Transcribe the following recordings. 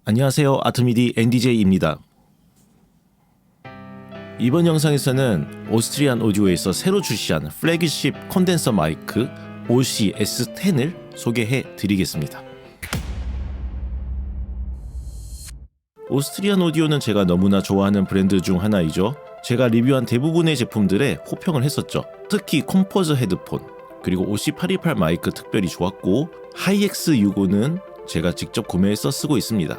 안녕하세요, 아트미디 NDJ입니다. 이번 영상에서는 오스트리안 오디오에서 새로 출시한 플래그십 콘덴서 마이크 OC-S10을 소개해 드리겠습니다. 오스트리안 오디오는 제가 너무나 좋아하는 브랜드 중 하나이죠. 제가 리뷰한 대부분의 제품들에 호평을 했었죠. 특히 컴포즈 헤드폰, 그리고 OC828 마이크 특별히 좋았고, 하이엑스65는 제가 직접 구매해서 쓰고 있습니다.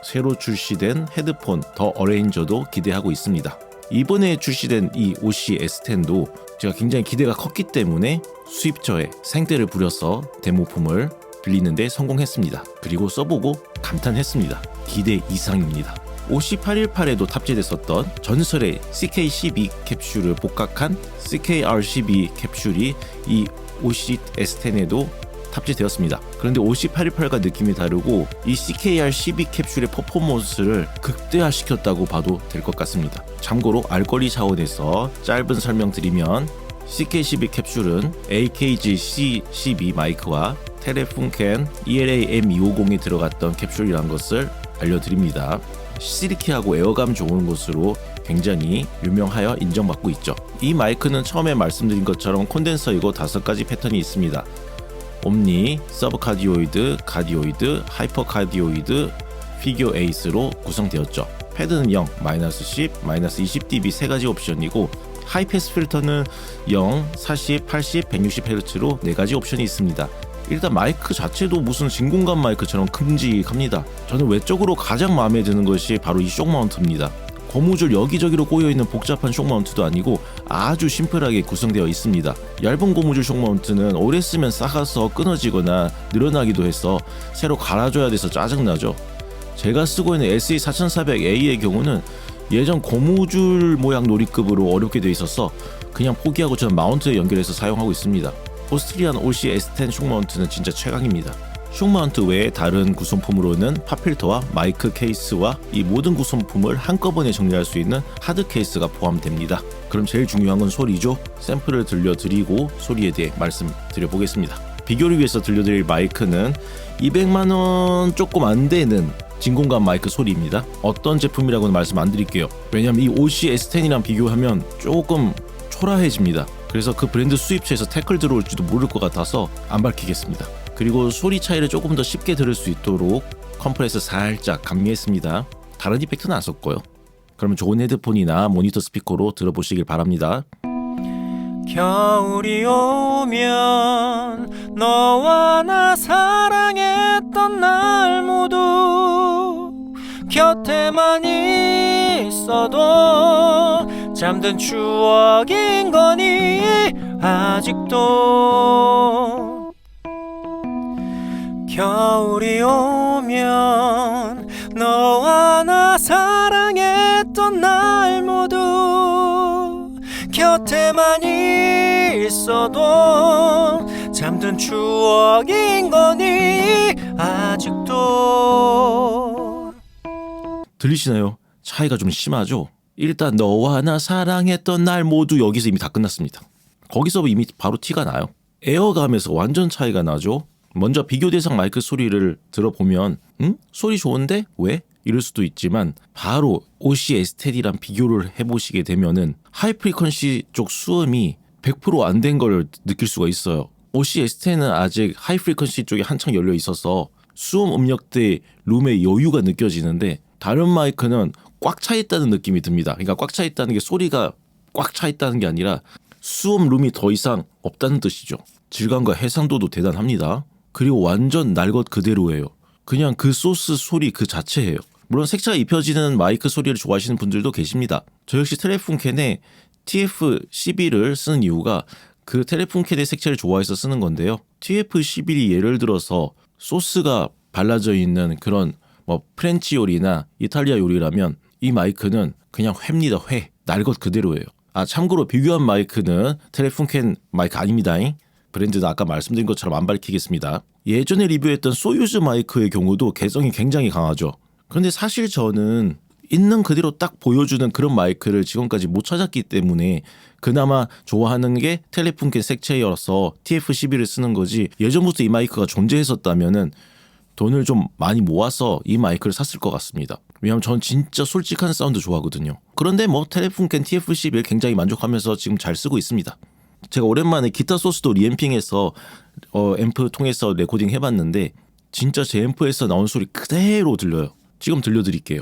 새로 출시된 헤드폰 더 어레인저도 기대하고 있습니다. 이번에 출시된 이 OC-S10도 제가 굉장히 기대가 컸기 때문에 수입처에 생떼를 부려서 데모품을 빌리는데 성공했습니다. 그리고 써보고 감탄했습니다. 기대 이상입니다. OC818에도 탑재됐었던 전설의 CK12 캡슐을 복각한 CKR12 캡슐이 이 OC-S10에도 탑재되었습니다. 그런데 OC818과 느낌이 다르고 이 CKR12 캡슐의 퍼포먼스를 극대화시켰다고 봐도 될 것 같습니다. 참고로 알거리 차원에서 짧은 설명드리면 CK12 캡슐은 AKG-C12 마이크와 테레funken ELA-M250이 들어갔던 캡슐이란 것을 알려드립니다. 실키하고 에어감 좋은 것으로 굉장히 유명하여 인정받고 있죠. 이 마이크는 처음에 말씀드린 것처럼 콘덴서이고 5가지 패턴이 있습니다. 옴니, 서브카디오이드, 카디오이드, 하이퍼카디오이드, 피규어 에이스로 구성되었죠. 패드는 0, -10, -20dB 3가지 옵션이고 하이패스 필터는 0, 40, 80, 160Hz로 4가지 옵션이 있습니다. 일단 마이크 자체도 무슨 진공관 마이크처럼 큼직합니다. 저는 외적으로 가장 마음에 드는 것이 바로 이 숏 마운트입니다. 고무줄 여기저기로 꼬여있는 복잡한 숏 마운트도 아니고 아주 심플하게 구성되어 있습니다. 얇은 고무줄 숏 마운트는 오래 쓰면 썩어서 끊어지거나 늘어나기도 해서 새로 갈아줘야 돼서 짜증나죠. 제가 쓰고 있는 SE4400A의 경우는 예전 고무줄 모양 놀이급으로 어렵게 되어 있어서 그냥 포기하고 저는 마운트에 연결해서 사용하고 있습니다. 오스트리안 OC-S10 숏 마운트는 진짜 최강입니다. 숏 마운트 외에 다른 구성품으로는 팝필터와 마이크 케이스와 이 모든 구성품을 한꺼번에 정리할 수 있는 하드 케이스가 포함됩니다. 그럼 제일 중요한 건 소리죠. 샘플을 들려드리고 소리에 대해 말씀드려보겠습니다. 비교를 위해서 들려드릴 마이크는 200만원 조금 안 되는 진공관 마이크 소리입니다. 어떤 제품이라고는 말씀 안 드릴게요. 왜냐면 이 OC-S10이랑 비교하면 조금 초라해집니다. 그래서 그 브랜드 수입처에서 태클 들어올지도 모를 것 같아서 안 밝히겠습니다. 그리고 소리 차이를 조금 더 쉽게 들을 수 있도록 컴프레서 살짝 감미했습니다. 다른 이펙트는 안 썼고요. 그러면 좋은 헤드폰이나 모니터 스피커로 들어보시길 바랍니다. 겨울이 오면 너와 나 사랑했던 날 모두 곁에만 있어도 잠든 추억인 거니 아직도 겨울이 오면 너와 나 사랑했던 날 모두 곁에만 있어도 잠든 추억인 거니 아직도. 들리시나요? 차이가 좀 심하죠? 일단 너와 나 사랑했던 날 모두 여기서 이미 다 끝났습니다. 거기서 이미 바로 티가 나요. 에어감에서 완전 차이가 나죠? 먼저 비교 대상 마이크 소리를 들어보면 소리 좋은데? 왜? 이럴 수도 있지만 바로 OC-S10이랑 비교를 해보시게 되면은 하이 프리퀀시 쪽 수음이 100% 안 된 걸 느낄 수가 있어요. OC-S10은 아직 하이 프리퀀시 쪽이 한창 열려 있어서 수음 음역대 룸의 여유가 느껴지는데 다른 마이크는 꽉 차 있다는 느낌이 듭니다. 그러니까 꽉 차 있다는 게 소리가 꽉 차 있다는 게 아니라 수음 룸이 더 이상 없다는 뜻이죠. 질감과 해상도도 대단합니다. 그리고 완전 날 것 그대로예요. 그냥 그 소스 소리 그 자체예요. 물론 색채가 입혀지는 마이크 소리를 좋아하시는 분들도 계십니다. 저 역시 테레funken의 TF11을 쓰는 이유가 그 테레funken의 색채를 좋아해서 쓰는 건데요. TF11이 예를 들어서 소스가 발라져 있는 그런 프렌치 요리나 이탈리아 요리라면 이 마이크는 그냥 회입니다. 회. 날 것 그대로예요. 참고로 비교한 마이크는 테레funken 마이크 아닙니다잉. 브랜드는 아까 말씀드린 것처럼 안 밝히겠습니다. 예전에 리뷰했던 소유즈 마이크의 경우도 개성이 굉장히 강하죠. 그런데 사실 저는 있는 그대로 딱 보여주는 그런 마이크를 지금까지 못 찾았기 때문에 그나마 좋아하는 게 테레funken 색채여서 TF11을 쓰는 거지, 예전부터 이 마이크가 존재했었다면은 돈을 좀 많이 모아서 이 마이크를 샀을 것 같습니다. 왜냐하면 전 진짜 솔직한 사운드 좋아하거든요. 그런데 뭐 텔레funken TF11 굉장히 만족하면서 지금 잘 쓰고 있습니다. 제가 오랜만에 기타 소스도 리앰핑해서 앰프 통해서 레코딩 해봤는데 진짜 제 앰프에서 나온 소리 그대로 들려요. 지금 들려드릴게요.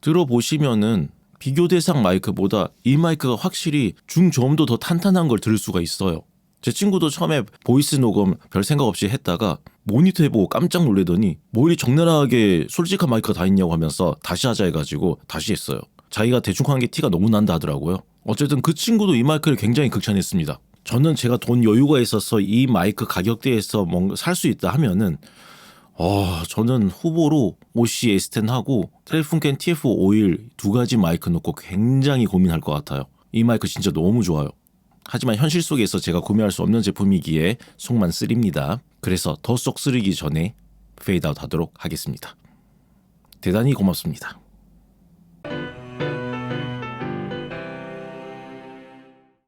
들어보시면은 비교 대상 마이크보다 이 마이크가 확실히 중저음도 더 탄탄한 걸 들을 수가 있어요. 제 친구도 처음에 보이스 녹음 별 생각 없이 했다가 모니터 해보고 깜짝 놀라더니 뭐 이리 적나라하게 솔직한 마이크가 다 있냐고 하면서 다시 하자 해가지고 다시 했어요. 자기가 대충 한 게 티가 너무 난다 하더라고요. 어쨌든 그 친구도 이 마이크를 굉장히 극찬했습니다. 저는 제가 돈 여유가 있어서 이 마이크 가격대에서 뭔가 살 수 있다 하면은 저는 후보로 OC A10하고 텔레funken TF51 두 가지 마이크 놓고 굉장히 고민할 것 같아요. 이 마이크 진짜 너무 좋아요. 하지만 현실 속에서 제가 구매할 수 없는 제품이기에 속만 쓰립니다. 그래서 더 쏙 쓰리기 전에 페이드아웃 하도록 하겠습니다. 대단히 고맙습니다.